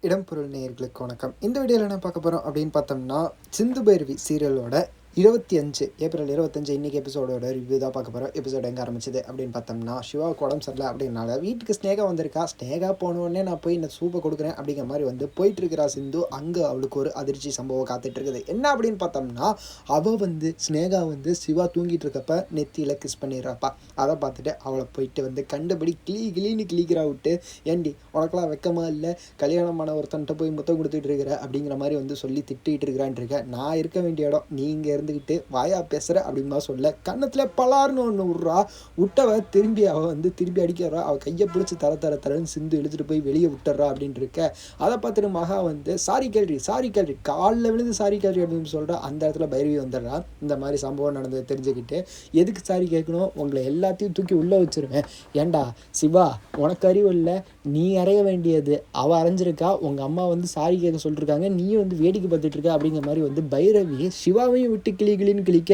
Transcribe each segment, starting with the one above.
இடம்பொருள் நேயர்களுக்கு வணக்கம். இந்த வீடியோவில் என்ன பார்க்க போகிறோம் அப்படின்னு பார்த்தோம்னா, சிந்து பைரவி சீரியலோட 25 ஏப்ரல் 25 இன்றைக்கி எபிசோடோட ரிவ்யூ தான் பார்க்க போகிறோம். எபிசோட் எங்கே ஆரம்பிச்சது அப்படின்னு பார்த்தோம்னா, சிவாவுக்கு உடம்பு சரியில்லை அப்படின்னால வீட்டுக்கு ஸ்னேகா வந்திருக்கா. ஸ்னேகா போனோடனே நான் போய் இந்த சூப்பை கொடுக்குறேன் அப்படிங்கிற மாதிரி வந்து போயிட்டுருக்கிறா சிந்து. அங்கே அவளுக்கு ஒரு அதிர்ச்சி சம்பவம் காத்துட்டு இருக்குது. என்ன அப்படின்னு பார்த்தோம்னா, அவள் வந்து ஸ்னேகா வந்து சிவா தூங்கிட்டு இருக்கப்ப நெத்தியில் கிஸ் பண்ணிடுறாப்பா. அதை பார்த்துட்டு அவளை போயிட்டு வந்து கண்டுபடி கிளின்னு கிளிக்கிறா விட்டு, ஏண்டி உனக்கெல்லாம் வெக்கமா இல்லை, கல்யாணமான ஒருத்தன்ட்ட போய் முத்தம் கொடுத்துட்டு இருக்கிற அப்படிங்கிற மாதிரி வந்து சொல்லி திட்டிகிட்டு இருக்கிறான் இருக்க. நான் இருக்க வேண்டிய இடம் நீங்கள் இருந்துக்கிட்டு வாயா பேசுகிற அப்படின்மா சொல்ல, கன்னத்தில் பலார்னு ஒன்று விட்றா. விட்டவ திரும்பி அவள் வந்து திரும்பி அடிக்கிறா. அவள் கையை பிடிச்சி தரன்னு சிந்து இழுத்துட்டு போய் வெளியே விட்டுறா அப்படின்ட்டு இருக்க. அதை பார்த்துட்டு மகா வந்து சாரி கேள்வி காலில் விழுந்து சாரி கேள்வி அப்படின்னு சொல்கிறா. அந்த இடத்துல பைரவி வந்துடுறா. இந்த மாதிரி சம்பவம் நடந்தது தெரிஞ்சுக்கிட்டு, எதுக்கு சாரி கேட்கணும், உங்களை எல்லாத்தையும் தூக்கி உள்ளே வச்சுருவேன். ஏண்டா சிவா, உனக்கு அறிவு இல்லை, நீ அறைய வேண்டியது அவள் அரைஞ்சிருக்கா. உங்கள் அம்மா வந்து சாரி கேட்க சொல்லிருக்காங்க, நீயும் வந்து வேடிக்கை பார்த்துட்டு இருக்க அப்படிங்கிற மாதிரி வந்து பைரவி சிவாவையும் விட்டு கிளின்னு கிளிக்க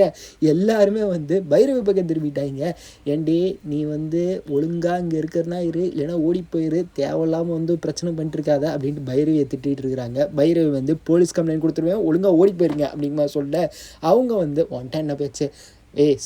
எல்லாருமே வந்து பைரவி பக்கம் திரும்பிட்டாங்க. ஏண்டி நீ வந்து ஒழுங்காக இங்கே இருக்கிறனா இரு, இல்லைன்னா ஓடி போயிரு, தேவையில்லாமல் வந்து பிரச்சனை பண்ணிட்டு இருக்காத அப்படின்ட்டு பைரவியை திட்டிகிட்டு இருக்கிறாங்க. பைரவி வந்து போலீஸ் கம்ப்ளைண்ட் கொடுத்துருவேன், ஒழுங்காக ஓடி போயிருங்க அப்படிங்கிற சொல்ல, அவங்க வந்து ஒன்ட்டா என்ன பேச்சு,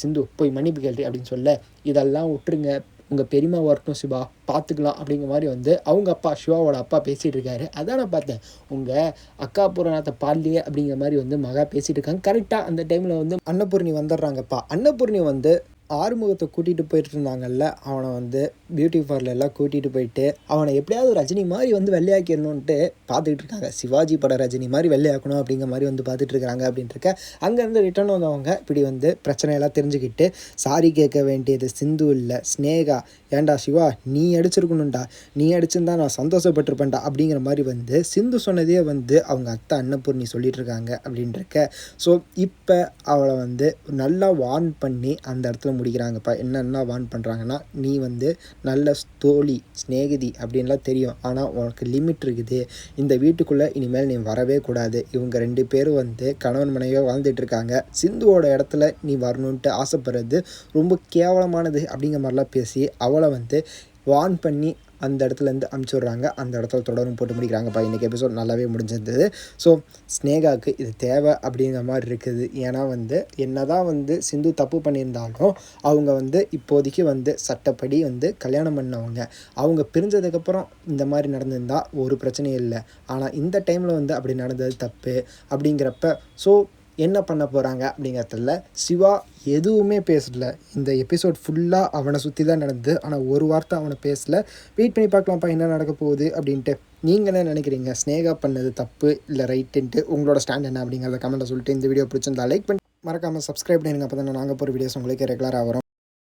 சிந்து போய் மன்னிப்பு கேள்வி அப்படின்னு சொல்ல, இதெல்லாம் விட்டுருங்க, உங்கள் பெரியம்மா வரட்டும் சிவா பார்த்துக்கலாம் அப்படிங்கிற மாதிரி வந்து அவங்க அப்பா சிவாவோட அப்பா பேசிகிட்டு இருக்காரு. அதான் நான் பார்த்தேன், உங்கள் அக்கா புராணத்தை பாடலையே அப்படிங்கிற மாதிரி வந்து மகா பேசிகிட்டு இருக்காங்க. கரெக்டாக அந்த டைமில் வந்து அன்னபூர்ணி வந்துடுறாங்கப்பா. அன்னபூர்ணி வந்து ஆறுமுகத்தை கூட்டிகிட்டு போயிட்டு இருந்தாங்கல்ல, அவனை வந்து பியூட்டி பார்லர்லாம் கூட்டிகிட்டு போயிட்டு அவனை எப்படியாவது ரஜினி மாதிரி வந்து வெள்ளையாக்கிடணுன்ட்டு பார்த்துக்கிட்டு இருக்காங்க. சிவாஜி பட ரஜினி மாதிரி வெள்ளையாக்கணும் அப்படிங்கிற மாதிரி வந்து பார்த்துட்டு இருக்காங்க அப்படின்ட்டு இருக்க. அங்கேருந்து ரிட்டர்ன் வந்தவங்க இப்படி வந்து பிரச்சனையெல்லாம் தெரிஞ்சுக்கிட்டு, சாரி கேட்க வேண்டியது சிந்து இல்லை ஸ்னேகா, ஏண்டா சிவா நீ அடிச்சிருக்கணும்டா, நீ அடிச்சிருந்தா நான் சந்தோஷப்பட்டிருப்பேன்டா அப்படிங்கிற மாதிரி வந்து சிந்து சொன்னதே வந்து அவங்க அத்தை அன்னபூர்ணி சொல்லிட்டு இருக்காங்க அப்படின்ட்டு இருக்க. ஸோ இப்போ அவளை வந்து நல்லா வார்ன் பண்ணி அந்த இடத்துல முடிக்கிறாங்கப்பா. என்னென்னா வார்ன் பண்ணுறாங்கன்னா, நீ வந்து நல்ல தோழி ஸ்நேகிதி அப்படின்லாம் தெரியும், ஆனால் உனக்கு லிமிட் இருக்குது, இந்த வீட்டுக்குள்ளே இனிமேல் நீ வரவே கூடாது, இவங்க 2 பேரும் வந்து கணவன் மனைவியாக வாழ்ந்துட்டு இருக்காங்க, சிந்துவோட இடத்துல நீ வரணுன்ட்டு ஆசைப்படுறது ரொம்ப கேவலமானது அப்படிங்கிற மாதிரிலாம் பேசி அவளை வந்து வார்ன் பண்ணி அந்த இடத்துலேருந்து அமுச்சு விட்றாங்க. அந்த இடத்துல தொடரும் போட்டு முடிக்கிறாங்கப்பா. இன்றைக்கி எபிசோட் நல்லாவே முடிஞ்சிருந்தது. ஸோ ஸ்னேகாவுக்கு இது தேவை அப்படிங்கிற மாதிரி இருக்குது. ஏன்னா வந்து என்ன தான் வந்து சிந்து தப்பு பண்ணியிருந்தாலும் அவங்க வந்து இப்போதைக்கு வந்து சட்டப்படி வந்து கல்யாணம் பண்ணவங்க. அவங்க பிரிஞ்சதுக்கப்புறம் இந்த மாதிரி நடந்திருந்தால் ஒரு பிரச்சனையும் இல்லை. ஆனால் இந்த டைமில் வந்து அப்படி நடந்தது தப்பு அப்படிங்கிறப்ப ஸோ என்ன பண்ண போகிறாங்க அப்படிங்கிறதுல சிவா எதுவுமே பேசல. இந்த எபிசோட் ஃபுல்லாக அவனை சுற்றி தான் நடந்தது. ஆனால் ஒரு வார்த்தை அவனை பேசலை. வெயிட் பண்ணி பார்க்கலாம்ப்பா என்ன நடக்க போகுது அப்படின்ட்டு. நீங்கள் என்ன நினைக்கிறீங்க, ஸ்னேகா பண்ணது தப்பு இல்லை ரைட்டுன்ட்டு உங்களோட ஸ்டாண்ட் என்ன அப்படிங்கிறத கமெண்ட்டில் சொல்லிட்டு, இந்த வீடியோ பிடிச்சிருந்தா லைக் பண்ணி மறக்காமல் சப்ஸ்கிரைப் பண்ணுங்க. அப்போ தான் நாங்கள் போகிற வீடியோஸ் உங்களுக்கு ரெகுலராக வரும்.